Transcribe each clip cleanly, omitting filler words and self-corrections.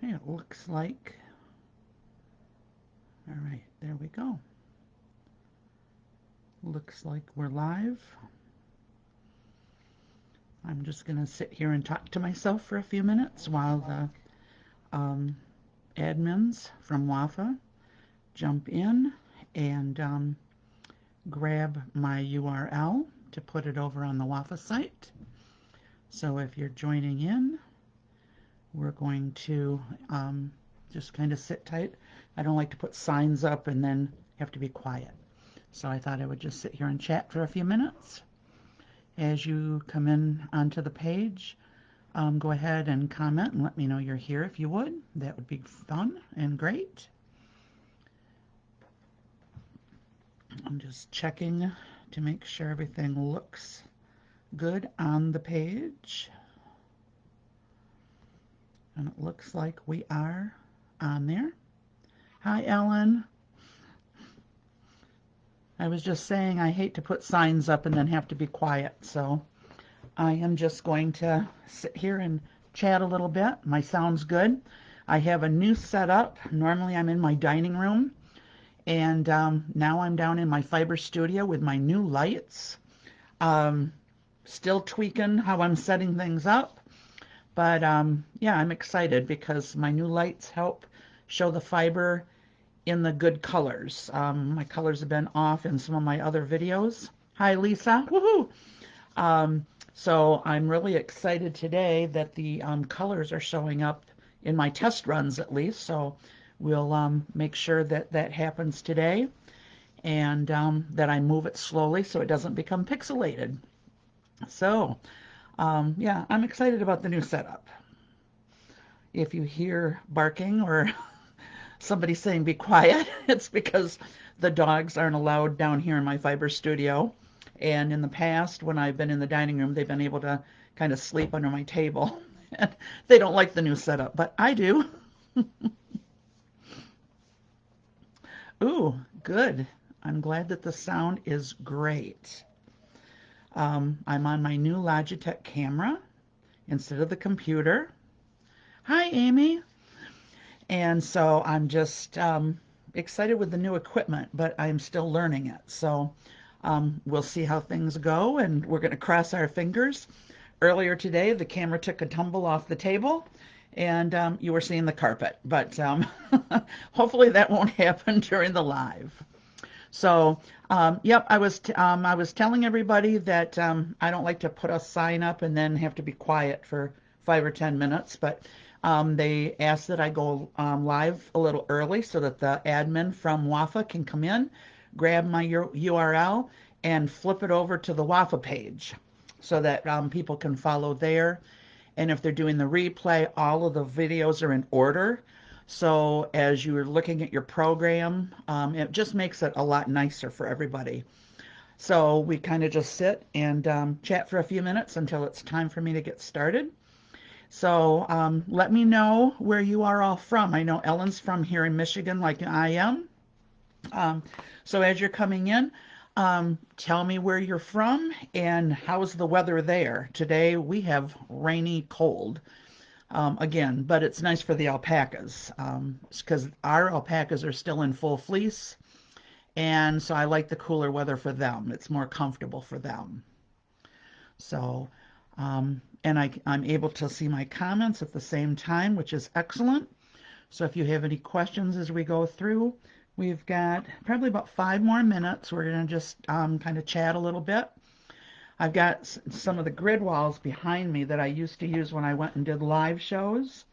Okay, it looks like, all right, there we go. Looks like we're live. I'm just going to sit here and talk to myself for a few minutes while the admins from WAFA jump in and grab my URL to put it over on the WAFA site. So if you're joining in, we're going to just kind of sit tight. I don't like to put signs up and then have to be quiet. So I thought I would just sit here and chat for a few minutes. As you come in onto the page, go ahead and comment and let me know you're here if you would. That would be fun and great. I'm just checking to make sure everything looks good on the page. And it looks like we are on there. Hi, Ellen. I was just saying I hate to put signs up and then have to be quiet, so I am just going to sit here and chat a little bit. My sound's good. I have a new setup. Normally I'm in my dining room, and now I'm down in my fiber studio with my new lights. Still tweaking how I'm setting things up, but yeah, I'm excited because my new lights help show the fiber in the good colors. My colors have been off in some of my other videos. Hi, Lisa. Woohoo! So I'm really excited today that the colors are showing up in my test runs at least. So we'll make sure that that happens today and that I move it slowly so it doesn't become pixelated. So yeah, I'm excited about the new setup. If you hear barking or somebody saying be quiet, it's because the dogs aren't allowed down here in my fiber studio. And in the past, when I've been in the dining room, they've been able to kind of sleep under my table. And they don't like the new setup, but I do. Ooh, good. I'm glad that the sound is great. I'm on my new Logitech camera instead of the computer. Hi, Amy. And so I'm just excited with the new equipment, but I'm still learning it. So we'll see how things go, and we're going to cross our fingers. Earlier today, the camera took a tumble off the table, and you were seeing the carpet. But hopefully that won't happen during the live. So, yep, I was telling everybody that I don't like to put a sign up and then have to be quiet for 5 or 10 minutes, but they asked that I go live a little early so that the admin from WAFA can come in, grab my URL, and flip it over to the WAFA page so that people can follow there. And if they're doing the replay, all of the videos are in order. So as you're looking at your program, it just makes it a lot nicer for everybody. So we kind of just sit and chat for a few minutes until it's time for me to get started. So let me know where you are all from. I know Ellen's from here in Michigan like I am. So as you're coming in, tell me where you're from and how's the weather there. Today we have rainy, cold. Again, but it's nice for the alpacas because our alpacas are still in full fleece, and so I like the cooler weather for them. It's more comfortable for them. So, and I'm able to see my comments at the same time, which is excellent. So if you have any questions as we go through, we've got probably about 5 more minutes. We're going to just kind of chat a little bit. I've got some of the grid walls behind me that I used to use when I went and did live shows.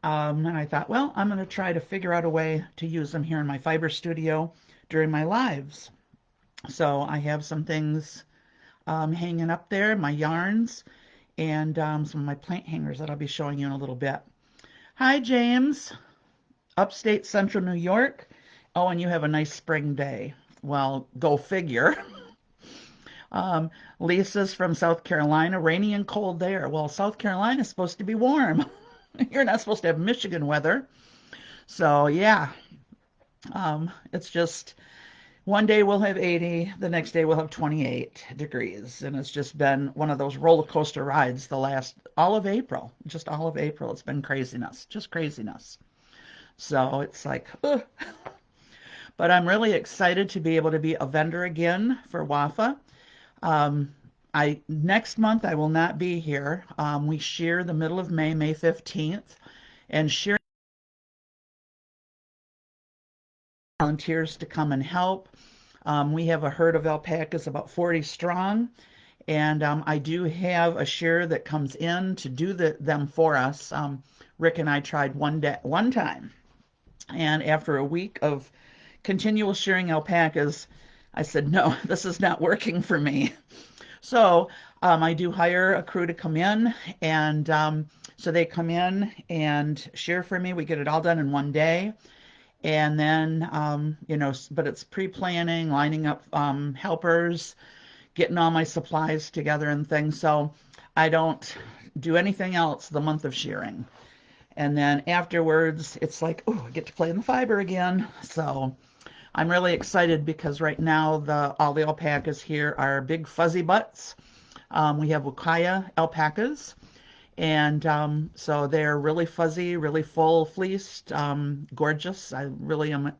And I thought, well, I'm going to try to figure out a way to use them here in my fiber studio during my lives. So I have some things hanging up there, my yarns, and some of my plant hangers that I'll be showing you in a little bit. Hi, James, upstate central New York. Oh, and you have a nice spring day. Well, go figure. Lisa's from South Carolina, rainy and cold there. Well, South Carolina is supposed to be warm. You're not supposed to have Michigan weather. So, yeah, it's just One day we'll have 80, the next day we'll have 28 degrees. And it's just been one of those roller coaster rides the last all of April, just all of April. It's been craziness, just craziness. So it's like, ugh. But I'm really excited to be able to be a vendor again for WAFA. Um, I next month I will not be here. We shear the middle of May, May 15th, and shearing volunteers to come and help. We have a herd of alpacas about 40 strong, and I do have a shearer that comes in to do them for us. Rick and I tried one time, and after a week of continual shearing alpacas, I said, no, this is not working for me. So I do hire a crew to come in, and so they come in and shear for me. We get it all done in one day. And then, but it's pre-planning, lining up helpers, getting all my supplies together and things. So I don't do anything else the month of shearing. And then afterwards, it's like, oh, I get to play in the fiber again. So I'm really excited because right now all the alpacas here are big fuzzy butts. We have Wakaya alpacas, and so they're really fuzzy, really full fleeced, gorgeous. I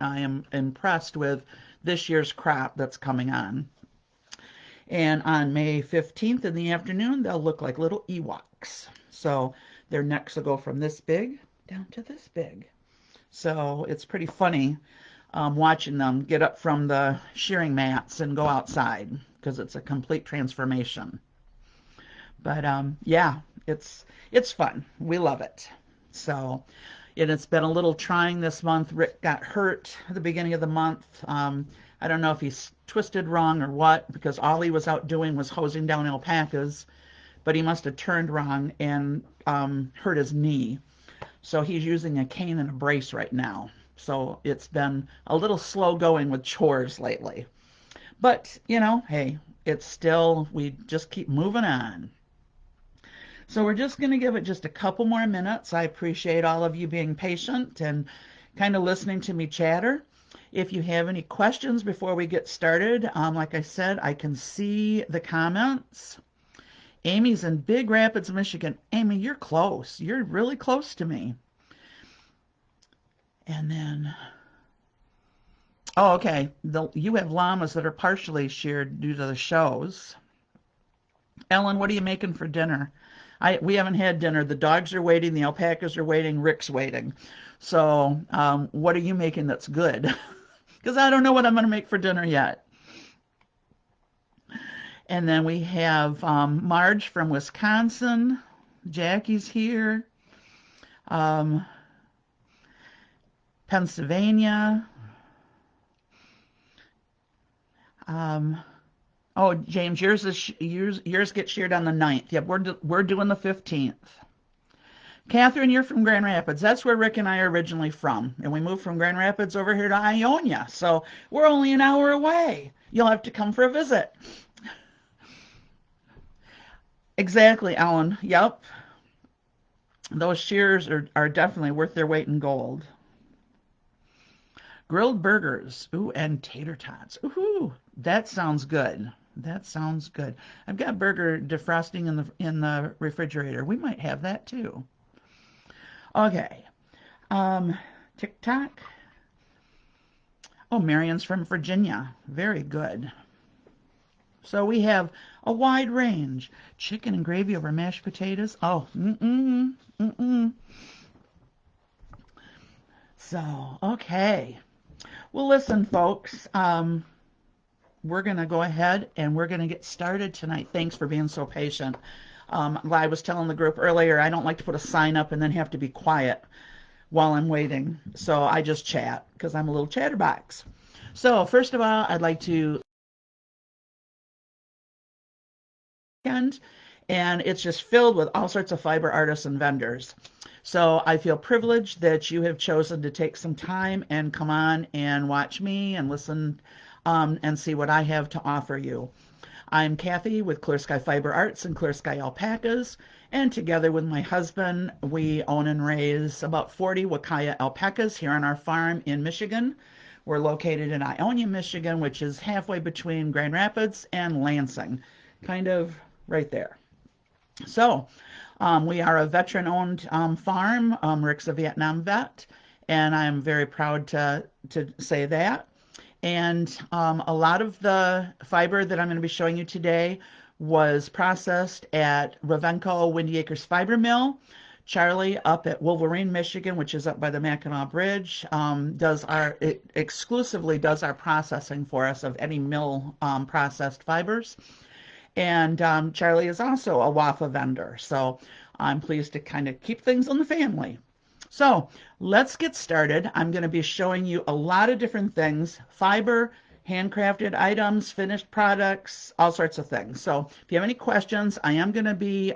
am impressed with this year's crop that's coming on. And on May 15th in the afternoon, they'll look like little Ewoks. So their necks will go from this big down to this big. So it's pretty funny watching them get up from the shearing mats and go outside because it's a complete transformation. But yeah, it's fun. We love it. So, and it's been a little trying this month. Rick got hurt at the beginning of the month. I don't know if he's twisted wrong or what, because all he was out doing was hosing down alpacas, but he must have turned wrong and hurt his knee. So he's using a cane and a brace right now. So it's been a little slow going with chores lately. But, hey, it's still, we just keep moving on. So we're just going to give it just a couple more minutes. I appreciate all of you being patient and kind of listening to me chatter. If you have any questions before we get started, like I said, I can see the comments. Amy's in Big Rapids, Michigan. Amy, you're close. You're really close to me. And then, oh, okay. You have llamas that are partially sheared due to the shows. Ellen, what are you making for dinner? We haven't had dinner. The dogs are waiting. The alpacas are waiting. Rick's waiting. So, what are you making that's good? Because I don't know what I'm going to make for dinner yet. And then we have Marge from Wisconsin. Jackie's here. Pennsylvania. Oh, James, yours gets sheared on the 9th. Yep, we're doing the 15th. Catherine, you're from Grand Rapids. That's where Rick and I are originally from. And we moved from Grand Rapids over here to Ionia. So we're only an hour away. You'll have to come for a visit. Exactly, Ellen. Yep. Those shears are definitely worth their weight in gold. Grilled burgers. Ooh, and tater tots. Ooh, that sounds good. That sounds good. I've got burger defrosting in the refrigerator. We might have that too. Okay. TikTok. Oh, Marion's from Virginia. Very good. So we have a wide range. Chicken and gravy over mashed potatoes. Oh, mm-mm, mm-mm. So, okay. Well, listen, folks. We're going to go ahead and we're going to get started tonight. Thanks for being so patient. I was telling the group earlier, I don't like to put a sign up and then have to be quiet while I'm waiting. So I just chat because I'm a little chatterbox. So first of all, I'd like to and it's just filled with all sorts of fiber artists and vendors. So I feel privileged that you have chosen to take some time and come on and watch me and listen and see what I have to offer you. I'm Kathy with Clear Sky Fiber Arts and Clear Sky Alpacas, and together with my husband, we own and raise about 40 Wakaya alpacas here on our farm in Michigan. We're located in Ionia, Michigan, which is halfway between Grand Rapids and Lansing, kind of right there. So we are a veteran-owned farm. Rick's a Vietnam vet, and I'm very proud to say that. And a lot of the fiber that I'm going to be showing you today was processed at Ravenco Windy Acres Fiber Mill. Charlie up at Wolverine, Michigan, which is up by the Mackinac Bridge, exclusively does our processing for us of any mill processed fibers. And Charlie is also a WAFA vendor, so I'm pleased to kind of keep things in the family. So let's get started. I'm going to be showing you a lot of different things: fiber, handcrafted items, finished products, all sorts of things. So if you have any questions, I am going to be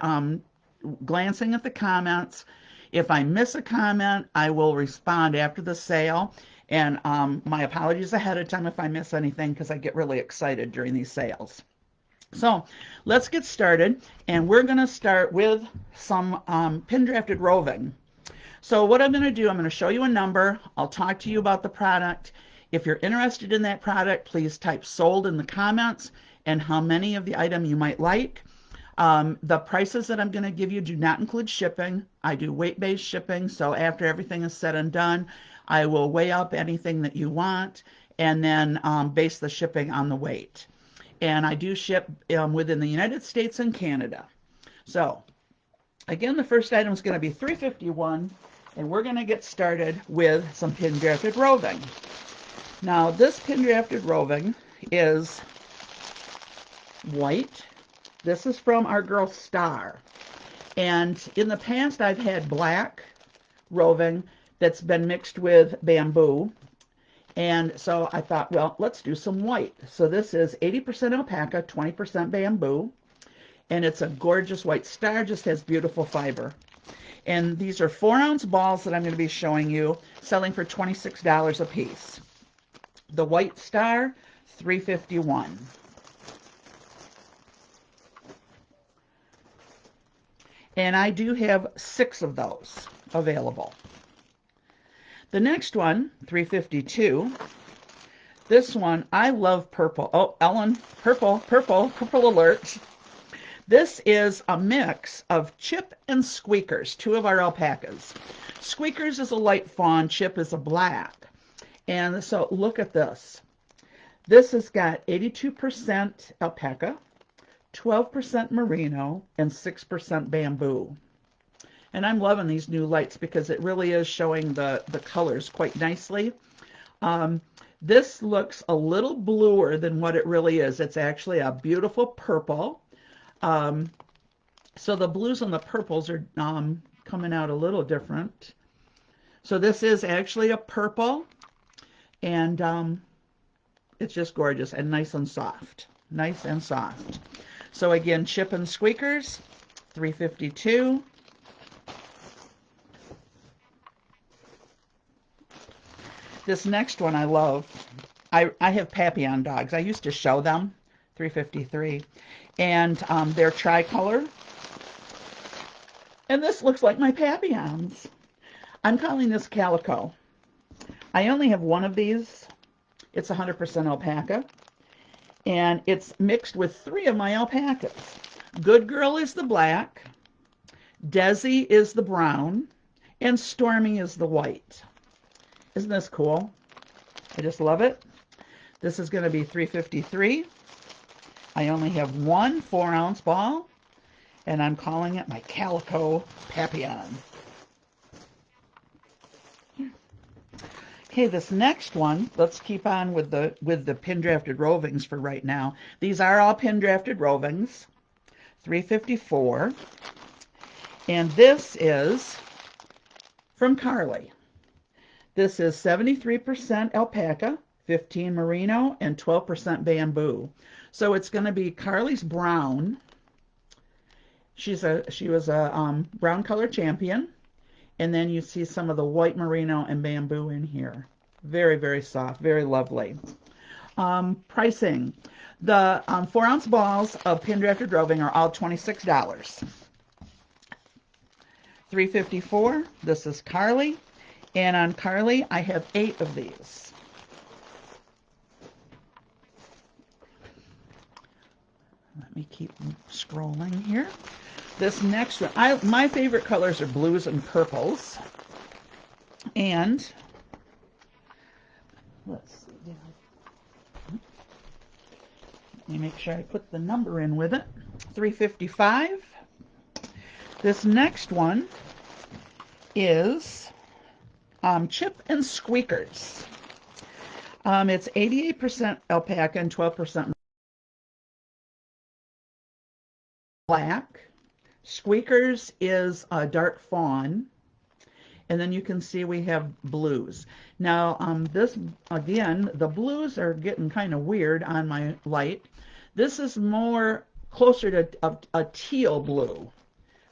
glancing at the comments. If I miss a comment, I will respond after the sale. And my apologies ahead of time if I miss anything, because I get really excited during these sales. So let's get started, and we're going to start with some pin drafted roving. So what I'm going to do, I'm going to show you a number. I'll talk to you about the product. If you're interested in that product, please type sold in the comments and how many of the item you might like. The prices that I'm going to give you do not include shipping. I do weight-based shipping, so after everything is said and done, I will weigh up anything that you want and then base the shipping on the weight. And I do ship within the United States and Canada. So again, the first item is going to be $3.51, and we're going to get started with some pin drafted roving. Now this pin drafted roving is white. This is from our girl Star. And in the past I've had black roving that's been mixed with bamboo. And so I thought, well, let's do some white. So this is 80% alpaca, 20% bamboo. And it's a gorgeous white Star, just has beautiful fiber. And these are 4-ounce balls that I'm going to be showing you, selling for $26 a piece. The white Star, $3.51. And I do have 6 of those available. The next one, $3.52. This one, I love purple. Oh, Ellen, purple alert. This is a mix of Chip and Squeakers, 2 of our alpacas. Squeakers is a light fawn, Chip is a black. And so look at this. This has got 82% alpaca, 12% merino, and 6% bamboo. And I'm loving these new lights because it really is showing the colors quite nicely. This looks a little bluer than what it really is. It's actually a beautiful purple. So the blues and the purples are coming out a little different. So this is actually a purple, and it's just gorgeous and nice and soft. Nice and soft. So again, Chip and Squeakers, $3.52. This next one I love. I have Papillon dogs. I used to show them, $3.53. And they're tricolor. And this looks like my Papillons. I'm calling this Calico. I only have one of these. It's 100% alpaca. And it's mixed with 3 of my alpacas. Good Girl is the black. Desi is the brown. And Stormy is the white. Isn't this cool? I just love it. This is going to be $3.53. I only have 1 4-ounce ball, and I'm calling it my Calico Papillon. Okay, this next one, let's keep on with the pin drafted rovings for right now. These are all pin drafted rovings. $3.54. And this is from Carly. This is 73% alpaca, 15 merino, and 12% bamboo. So it's going to be Carly's brown. She was a brown color champion. And then you see some of the white merino and bamboo in here. Very, very soft, very lovely. Pricing. The 4-ounce balls of pin drafted roving are all $26. $3.54. This is Carly. And on Carly, I have 8 of these. Let me keep scrolling here. This next one, my favorite colors are blues and purples. And let's see. Let me make sure I put the number in with it. 355. This next one is Chip and Squeakers. It's 88% alpaca and 12% black. Squeakers is a dark fawn. And then you can see we have blues. Now, this, again, the blues are getting kind of weird on my light. This is more closer to a teal blue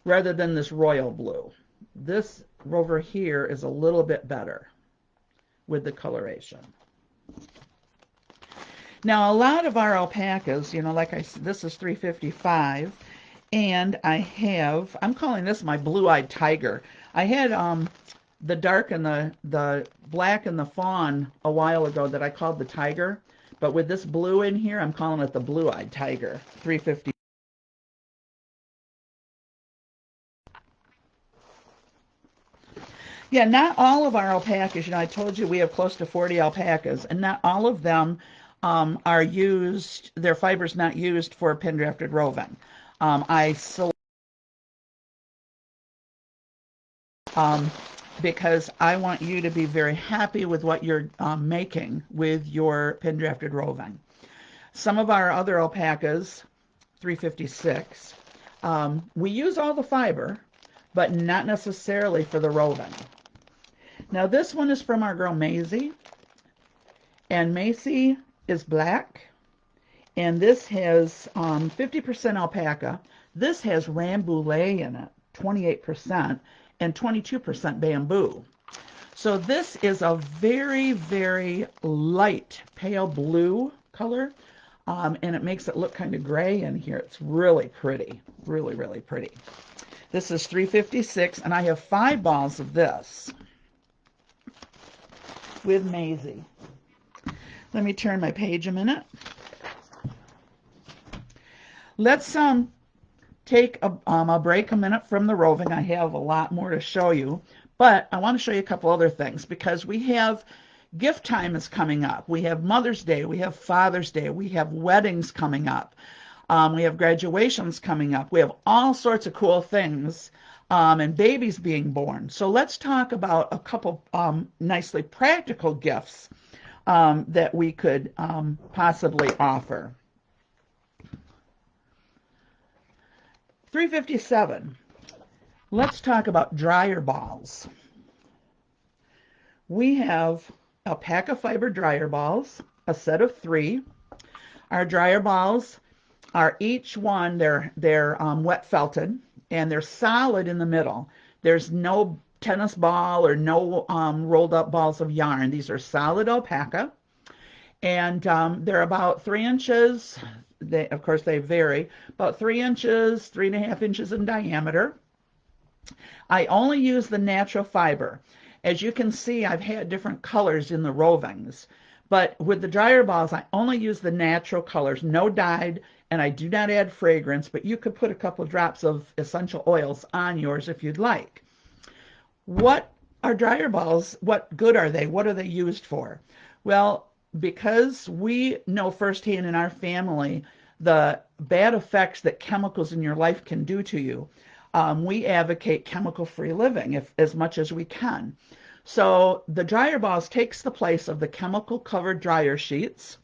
rather than this royal blue. This over here is a little bit better with the coloration. Now, a lot of our alpacas, you know, like I said, this is 355, and I'm calling this my blue-eyed tiger. I had the dark and the black and the fawn a while ago that I called the tiger, but with this blue in here, I'm calling it the blue-eyed tiger, 350. Yeah, not all of our alpacas, you know, I told you we have close to 40 alpacas, and not all of them are used, their fibers not used for pin drafted roving. Because I want you to be very happy with what you're making with your pin drafted roving. Some of our other alpacas, 356, we use all the fiber, but not necessarily for the roving. Now this one is from our girl Maisie, and Macy is black, and this has 50% alpaca. This has rambouillet in it, 28%, and 22% bamboo. So this is a very, very light pale blue color, and it makes it look kind of gray in here. It's really pretty, really, really pretty. This is 356, and I have 5 balls of this with Maisie. Let me turn my page a minute. Let's take a break a minute from the roving. I have a lot more to show you, but I want to show you a couple other things because we have gift time is coming up. We have Mother's Day, we have Father's Day, we have weddings coming up, we have graduations coming up. We have all sorts of cool things and babies being born. So let's talk about a couple nicely practical gifts that we could possibly offer. 357. Let's talk about dryer balls. We have alpaca fiber dryer balls, a set of 3. Our dryer balls are each one, they're wet felted, and they're solid in the middle. There's no tennis ball or no rolled up balls of yarn. These are solid alpaca, and they're about 3 inches. Of course, they vary, about 3 inches, 3.5 inches in diameter. I only use the natural fiber. As you can see, I've had different colors in the rovings, but with the dryer balls, I only use the natural colors, no dyed, and I do not add fragrance, but you could put a couple drops of essential oils on yours if you'd like. What are dryer balls? What good are they? What are they used for? Well, because we know firsthand in our family the bad effects that chemicals in your life can do to you, we advocate chemical-free living as much as we can. So the dryer balls takes the place of the chemical-covered dryer sheets,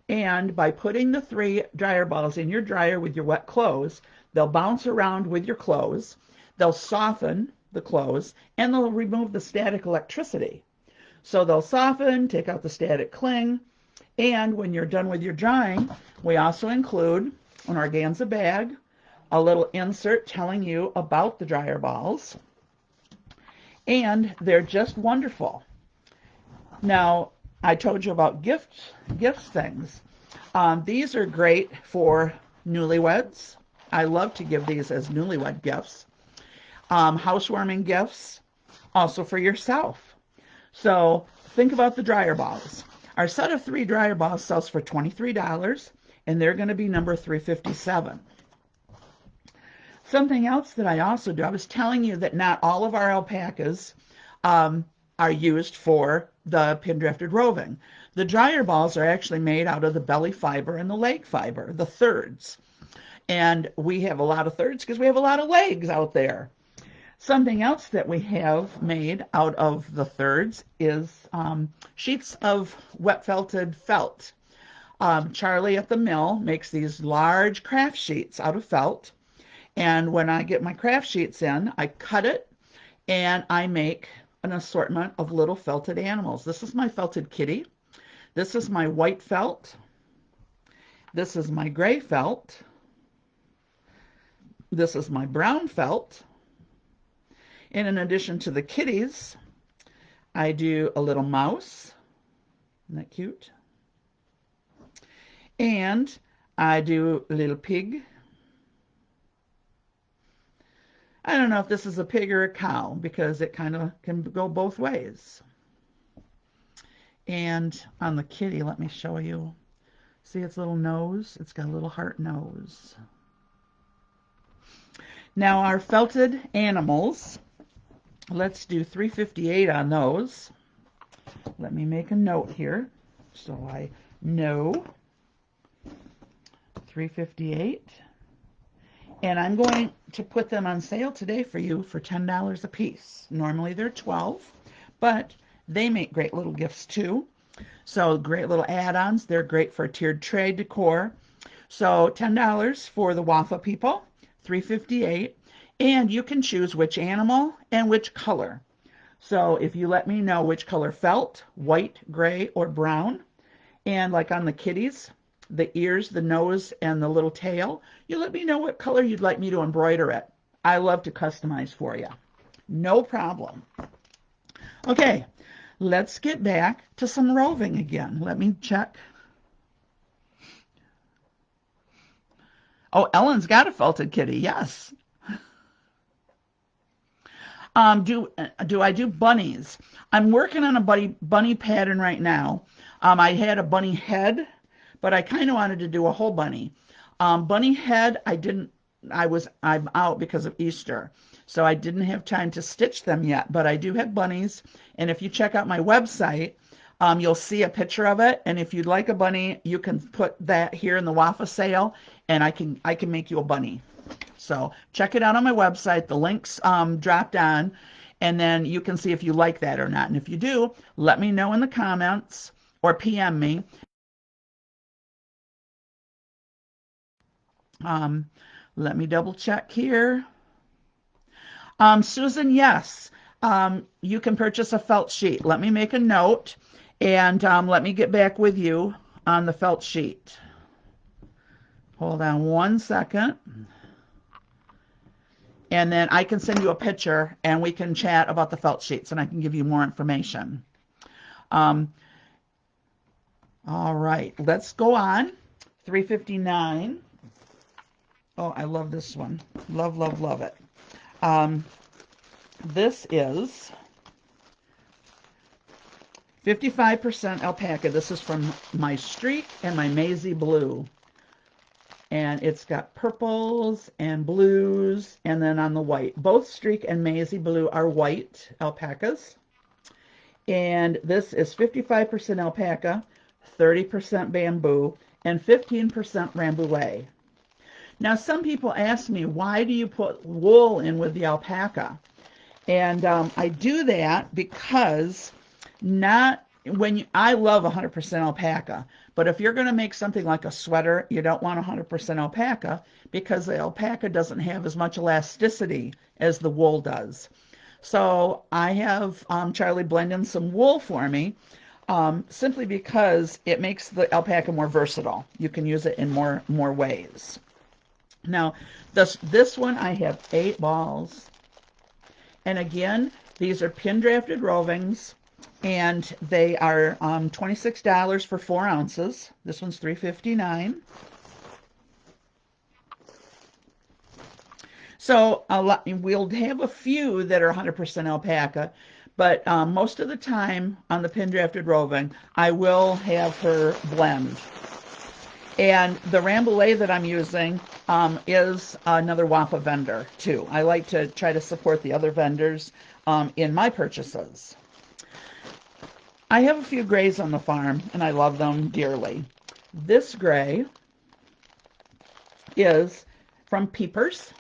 and by putting the 3 dryer balls in your dryer with your wet clothes, they'll bounce around with your clothes, they'll soften the clothes, and they'll remove the static electricity. So they'll soften, take out the static cling, and when you're done with your drying, we also include an organza bag, a little insert telling you about the dryer balls, and they're just wonderful. Now, I told you about gift things. These are great for newlyweds. I love to give these as newlywed gifts. Housewarming gifts, also for yourself. So think about the dryer balls. Our set of 3 dryer balls sells for $23, and they're going to be number 357. Something else that I also do, I was telling you that not all of our alpacas are used for the pin drafted roving. The dryer balls are actually made out of the belly fiber and the leg fiber, the thirds. And we have a lot of thirds because we have a lot of legs out there. Something else that we have made out of the thirds is sheets of wet felted felt. Charlie at the mill makes these large craft sheets out of felt. And when I get my craft sheets in, I cut it and I make an assortment of little felted animals. This is my felted kitty. This is my white felt. This is my gray felt. This is my brown felt. And in addition to the kitties, I do a little mouse. Isn't that cute? And I do a little pig. I don't know if this is a pig or a cow because it kind of can go both ways. And on the kitty, let me show you. See its little nose? It's got a little heart nose. Now our felted animals, let's do 358 on those. Let me make a note here so I know. 358. And I'm going to put them on sale today for you for $10 a piece. Normally they're $12, but they make great little gifts too. So great little add-ons. They're great for tiered tray decor. So $10 for the WAFA people, $358. And you can choose which animal and which color. So if you let me know which color felt, white, gray, or brown, and like on the kitties, the ears, the nose, and the little tail, you let me know what color you'd like me to embroider it. I love to customize for you. No problem. Okay, let's get back to some roving again. Let me check. Oh, Ellen's got a felted kitty, yes. Do I do bunnies? I'm working on a bunny pattern right now. I had a bunny head, but I kind of wanted to do a whole bunny. Bunny head, I'm out because of Easter. So I didn't have time to stitch them yet, but I do have bunnies. And if you check out my website, you'll see a picture of it. And if you'd like a bunny, you can put that here in the WAFA sale, and I can make you a bunny. So check it out on my website. The link's dropped on, and then you can see if you like that or not. And if you do, let me know in the comments or PM me. Let me double check here. Susan, yes, you can purchase a felt sheet. Let me make a note, and let me get back with you on the felt sheet. Hold on one second. And then I can send you a picture, and we can chat about the felt sheets, and I can give you more information. All right, let's go on. 359. Oh, I love this one. Love, love, love it. This is 55% alpaca. This is from my Streak and my Maisie Blue. And it's got purples and blues, and then on the white. Both Streak and Maisie Blue are white alpacas. And this is 55% alpaca, 30% bamboo, and 15% rambouillet. Now, some people ask me, why do you put wool in with the alpaca? And I do that because I love 100% alpaca, but if you're going to make something like a sweater, you don't want 100% alpaca because the alpaca doesn't have as much elasticity as the wool does. So I have Charlie blend in some wool for me, simply because it makes the alpaca more versatile. You can use it in more ways. Now, this one, I have 8 balls. And again, these are pin drafted rovings, and they are $26 for 4 ounces. This one's $3.59. So we'll have a few that are 100% alpaca, but most of the time on the pin drafted roving, I will have her blend. And the Rambouillet that I'm using is another WAFA vendor too. I like to try to support the other vendors in my purchases. I have a few grays on the farm and I love them dearly. This gray is from Peepers,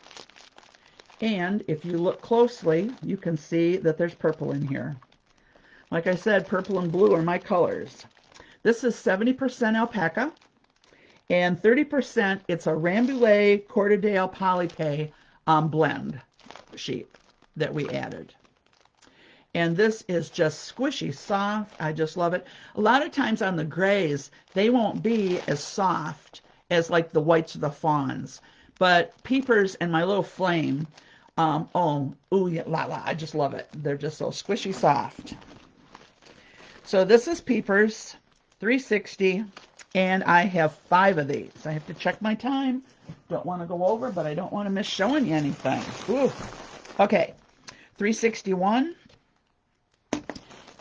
and if you look closely you can see that there's purple in here. Like I said, purple and blue are my colors. This is 70% alpaca and 30% it's a Rambouillet Cortedale Polypay blend sheep that we added. And this is just squishy, soft. I just love it. A lot of times on the grays, they won't be as soft as like the whites or the fawns. But Peepers and my little flame, yeah, I just love it. They're just so squishy soft. So this is Peepers, 360, and I have 5 of these. I have to check my time. Don't want to go over, but I don't want to miss showing you anything. Ooh. Okay, 361.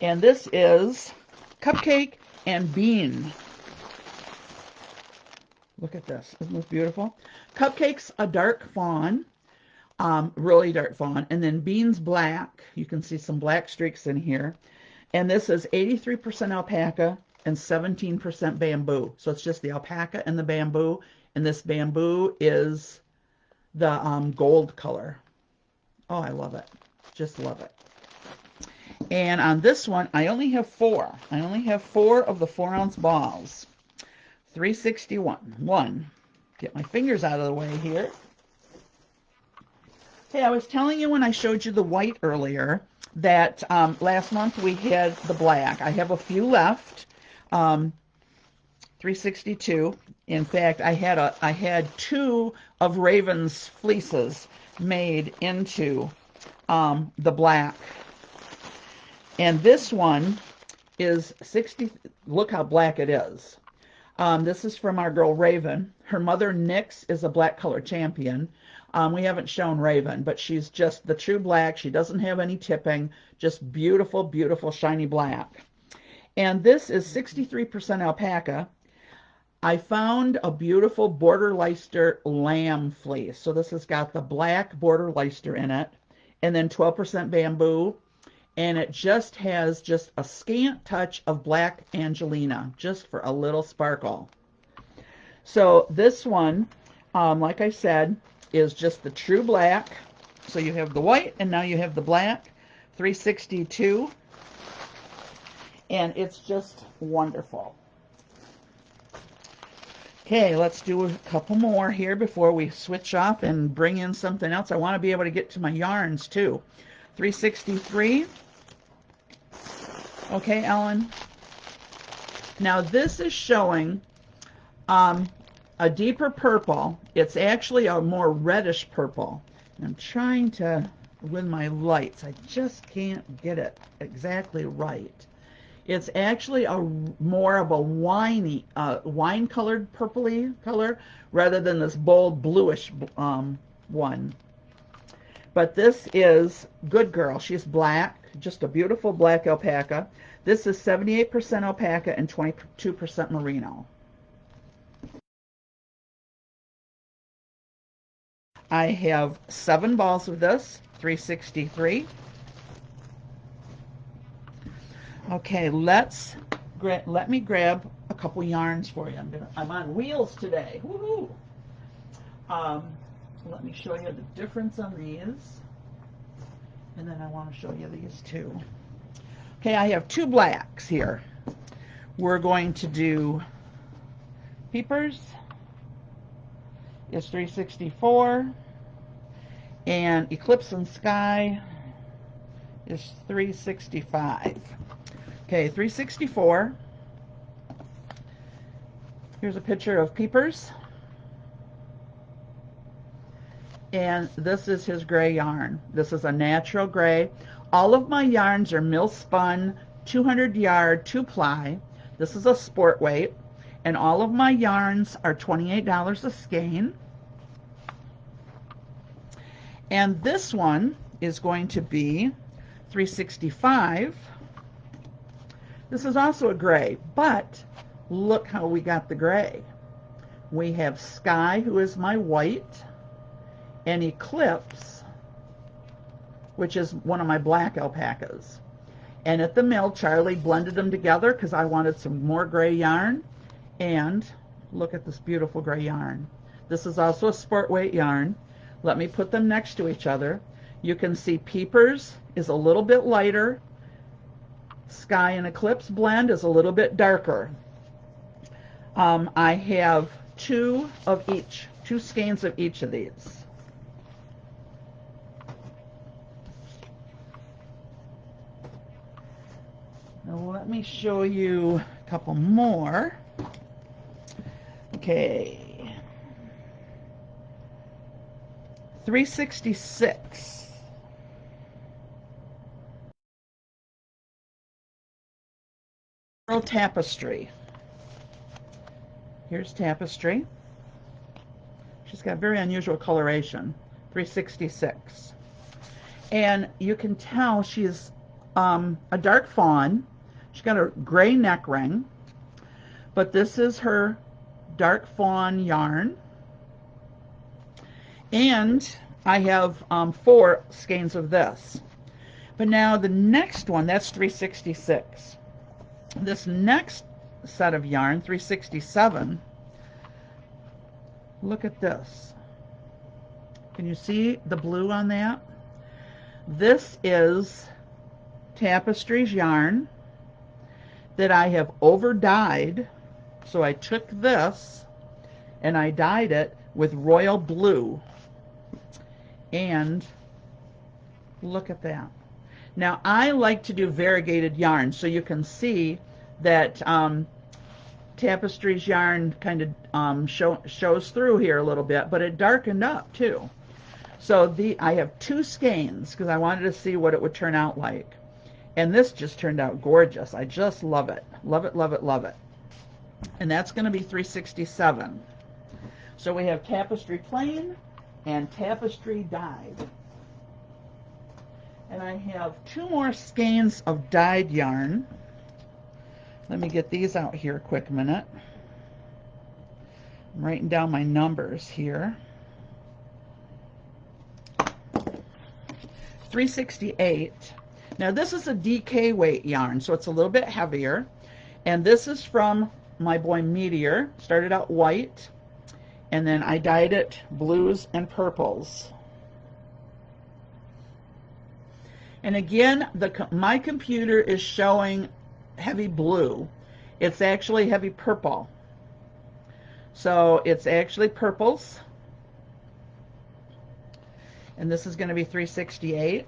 And this is Cupcake and Bean. Look at this. Isn't this beautiful? Cupcake's a dark fawn, really dark fawn, and then Bean's black. You can see some black streaks in here. And this is 83% alpaca and 17% bamboo. So it's just the alpaca and the bamboo, and this bamboo is the gold color. Oh, I love it. Just love it. And on this one, I only have 4. I only have 4 of the 4-ounce balls. 361. One. Get my fingers out of the way here. Hey, I was telling you when I showed you the white earlier that last month we had the black. I have a few left. 362. In fact, I had 2 of Raven's fleeces made into the black. And this one is 60. Look how black it is. This is from our girl Raven. Her mother Nyx is a black color champion. We haven't shown Raven, but she's just the true black. She doesn't have any tipping. Just beautiful, beautiful, shiny black. And this is 63% alpaca. I found a beautiful Border Leicester lamb fleece. So this has got the black Border Leicester in it, and then 12% bamboo. And it just has just a scant touch of black Angelina, just for a little sparkle. So this one, like I said, is just the true black. So you have the white, and now you have the black, 362. And it's just wonderful. Okay, let's do a couple more here before we switch off and bring in something else. I want to be able to get to my yarns too. 363. Okay, Ellen. Now this is showing a deeper purple. It's actually a more reddish purple. I'm trying to, with my lights, I just can't get it exactly right. It's actually a more of a wine-colored purpley color rather than this bold bluish one. But this is Good Girl. She's black, just a beautiful black alpaca. This is 78% alpaca and 22% merino. I have 7 balls of this, 363. Okay, let me grab a couple yarns for you. I'm on wheels today. Woohoo! Let me show you the difference on these. And then I want to show you these too. Okay, I have 2 blacks here. We're going to do Peepers is 364, and Eclipse and Sky is 365. Okay, 364. Here's a picture of Peepers. And this is his gray yarn. This is a natural gray. All of my yarns are mill spun, 200 yard, 2-ply. This is a sport weight. And all of my yarns are $28 a skein. And this one is going to be 365. This is also a gray, but look how we got the gray. We have Sky, who is my white, and Eclipse, which is one of my black alpacas. And at the mill, Charlie blended them together because I wanted some more gray yarn. And look at this beautiful gray yarn. This is also a sport weight yarn. Let me put them next to each other. You can see Peepers is a little bit lighter. Sky and Eclipse blend is a little bit darker. I have two skeins of each of these. Now let me show you a couple more. Okay. 366. Tapestry. Here's Tapestry. She's got very unusual coloration. 366. And you can tell she's a dark fawn. She's got a gray neck ring. But this is her dark fawn yarn. And I have 4 skeins of this. But now the next one, that's 366. This next set of yarn, 367, look at this. Can you see the blue on that? This is Tapestry's yarn that I have over dyed. So I took this and I dyed it with royal blue. And look at that. Now I like to do variegated yarn, so you can see that Tapestry's yarn kind of shows through here a little bit, but it darkened up too. So I have 2 skeins because I wanted to see what it would turn out like. And this just turned out gorgeous. I just love it. Love it, love it, love it. And that's going to be 367. So we have Tapestry plain and Tapestry dyed. And I have 2 more skeins of dyed yarn. Let me get these out here a quick minute. I'm writing down my numbers here. 368. Now this is a DK weight yarn, so it's a little bit heavier. And this is from my boy Meteor. Started out white, and then I dyed it blues and purples. And again, my computer is showing heavy blue. It's actually heavy purple. So it's actually purples. And this is going to be 368.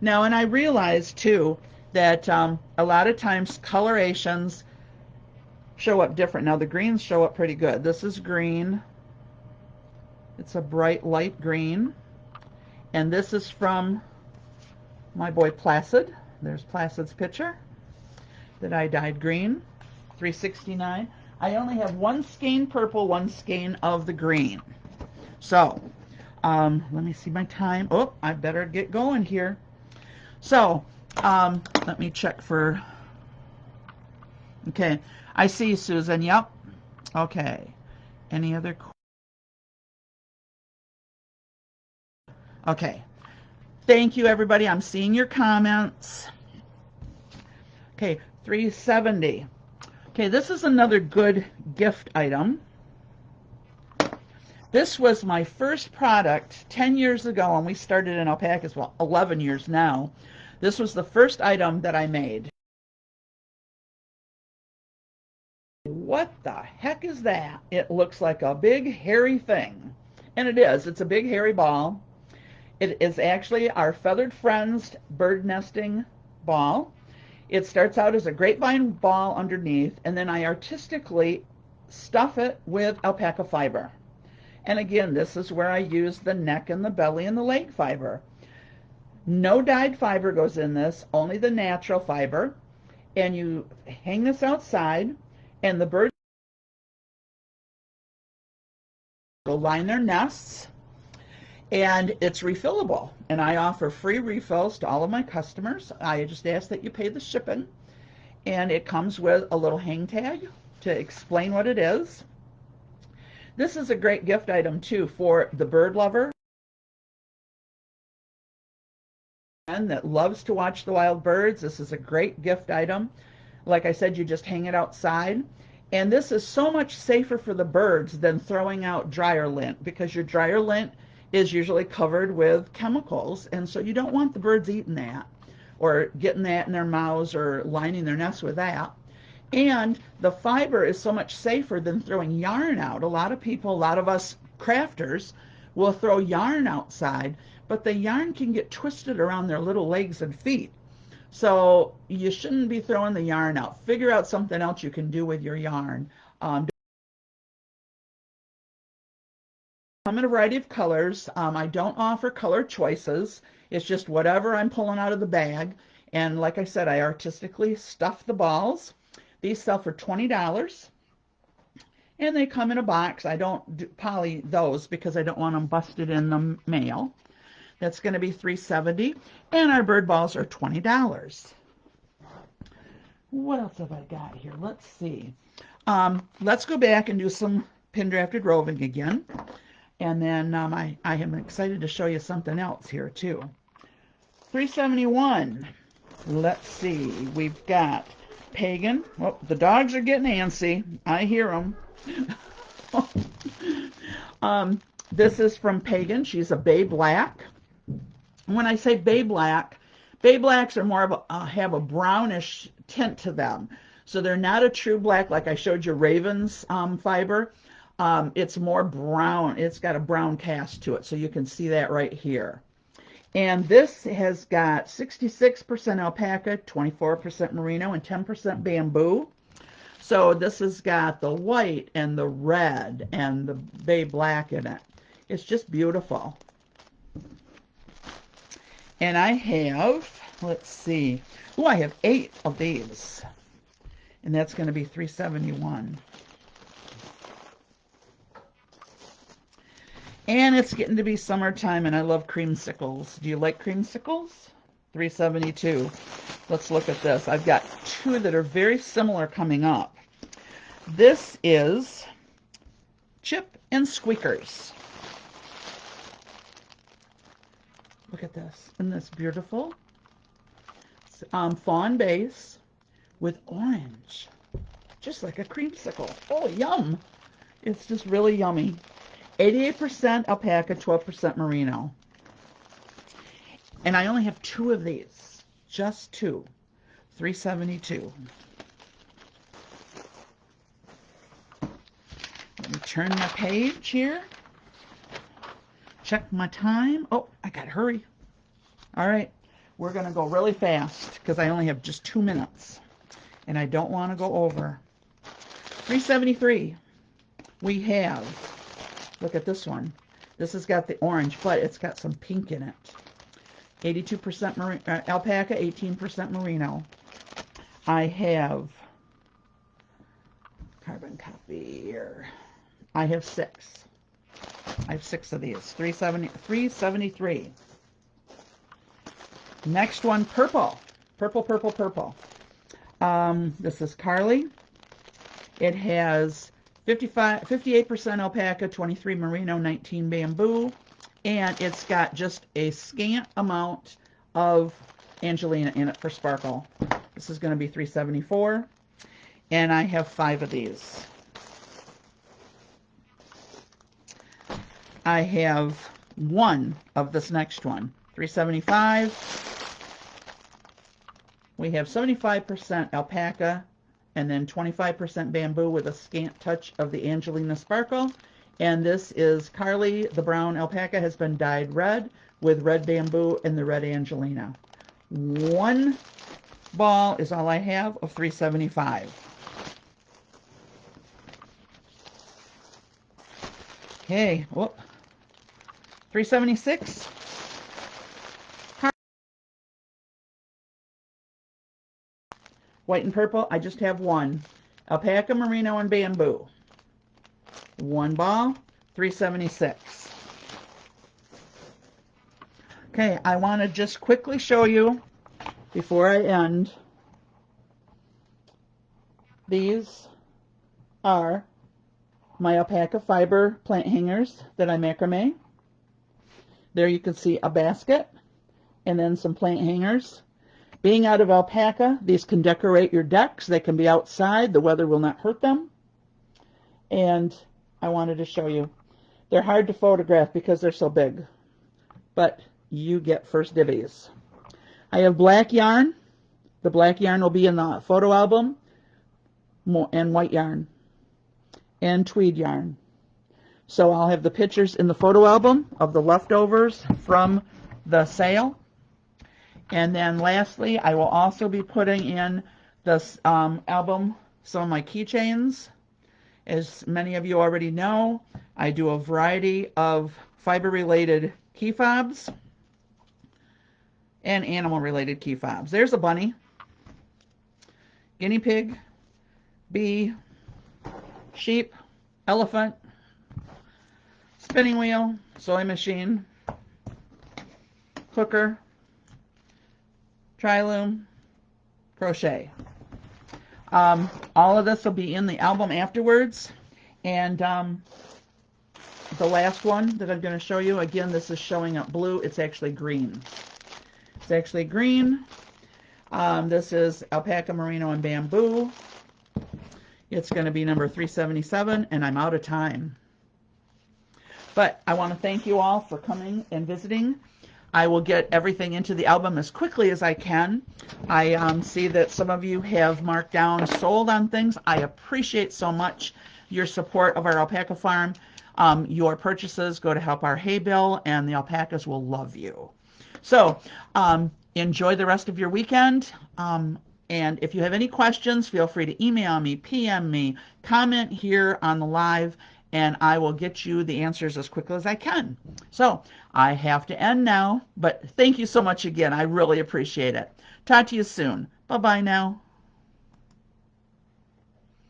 Now, and I realize too that a lot of times colorations show up different. Now the greens show up pretty good. This is green. It's a bright light green. And this is from my boy Placid. There's Placid's picture that I dyed green. 369. I only have 1 skein purple, 1 skein of the green. So let me see my time. Oh, I better get going here. So let me check for, okay, I see you, Susan. Yep. Okay. Any other? Okay. Thank you, everybody. I'm seeing your comments. Okay, 370. Okay, this is another good gift item. This was my first product 10 years ago when we started in alpacas. Well, 11 years now. This was the first item that I made. What the heck is that? It looks like a big hairy thing. And it is. It's a big hairy ball. It is actually our Feathered Friends bird nesting ball. It starts out as a grapevine ball underneath, and then I artistically stuff it with alpaca fiber. And again, this is where I use the neck and the belly and the leg fiber. No dyed fiber goes in this, only the natural fiber. And you hang this outside, and the birds will line their nests. And it's refillable, and I offer free refills to all of my customers. I just ask that you pay the shipping, and it comes with a little hang tag to explain what it is. This is a great gift item too for the bird lover and that loves to watch the wild birds. This is a great gift item. Like I said, you just hang it outside. And this is so much safer for the birds than throwing out dryer lint, because your dryer lint is usually covered with chemicals, and so you don't want the birds eating that or getting that in their mouths or lining their nests with that. And the fiber is so much safer than throwing yarn out. A lot of people, a lot of us crafters, will throw yarn outside, but the yarn can get twisted around their little legs and feet. So you shouldn't be throwing the yarn out. Figure out something else you can do with your yarn. Come in a variety of colors. I don't offer color choices. It's just whatever I'm pulling out of the bag. And like I said, I artistically stuff the balls. These sell for $20. And they come in a box. I don't poly those because I don't want them busted in the mail. That's going to be $3.70. And our bird balls are $20. What else have I got here? Let's see. Let's go back and do some pin drafted roving again. And then I am excited to show you something else here too. $3.71. Let's see. We've got Pagan. Well, the dogs are getting antsy. I hear them. This is from Pagan. She's a bay black. When I say bay blacks are more of have a brownish tint to them. So they're not a true black like I showed you Raven's fiber. It's more brown. It's got a brown cast to it. So you can see that right here. And this has got 66% alpaca, 24% merino, and 10% bamboo. So this has got the white and the red and the bay black in it. It's just beautiful. And I have, let's see, oh, I have 8 of these. And that's going to be $3.71. And it's getting to be summertime, and I love creamsicles. Do you like creamsicles? $3.72. Let's look at this. I've got 2 that are very similar coming up. This is Chip and Squeakers. Look at this. Isn't this beautiful? Fawn base with orange. Just like a creamsicle. Oh, yum. It's just really yummy. 88% alpaca, 12% merino. And I only have 2 of these. Just 2. $3.72. Let me turn my page here. Check my time. Oh, I gotta hurry. All right. We're going to go really fast because I only have just 2 minutes. And I don't want to go over. $3.73. We have, look at this one. This has got the orange, but it's got some pink in it. 82% alpaca, 18% merino. I have carbon copy here. I have 6. I have 6 of these. $3.73. Next one, purple. Purple. This is Carly. It has 58% alpaca, 23 merino, 19 bamboo, and it's got just a scant amount of Angelina in it for sparkle. This is going to be $3.74, and I have 5 of these. I have 1 of this next one, $3.75. We have 75% alpaca and then 25% bamboo with a scant touch of the Angelina sparkle. And this is Carly. The brown alpaca has been dyed red with red bamboo and the red Angelina. 1 ball is all I have of $3.75. Okay, whoop. $3.76. White and purple, I just have 1. Alpaca, merino, and bamboo. 1 ball, $3.76. Okay, I want to just quickly show you, before I end, these are my alpaca fiber plant hangers that I macrame. There you can see a basket and then some plant hangers. Being out of alpaca, these can decorate your decks. They can be outside. The weather will not hurt them. And I wanted to show you. They're hard to photograph because they're so big, but you get first dibbies. I have black yarn. The black yarn will be in the photo album, and white yarn, and tweed yarn. So I'll have the pictures in the photo album of the leftovers from the sale. And then lastly, I will also be putting in this album some of my keychains. As many of you already know, I do a variety of fiber-related key fobs and animal-related key fobs. There's a bunny, guinea pig, bee, sheep, elephant, spinning wheel, sewing machine, cooker, tri-loom, crochet. All of this will be in the album afterwards. And the last one that I'm going to show you, again, this is showing up blue. It's actually green. It's actually green. This is alpaca, merino, and bamboo. It's going to be number 377, and I'm out of time. But I want to thank you all for coming and visiting. I will get everything into the album as quickly as I can. I see that some of you have marked down sold on things. I appreciate so much your support of our alpaca farm. Your purchases go to help our hay bill, and the alpacas will love you. So enjoy the rest of your weekend. And if you have any questions, feel free to email me, PM me, comment here on the live, and I will get you the answers as quickly as I can. So I have to end now, but thank you so much again. I really appreciate it. Talk to you soon. Bye-bye now.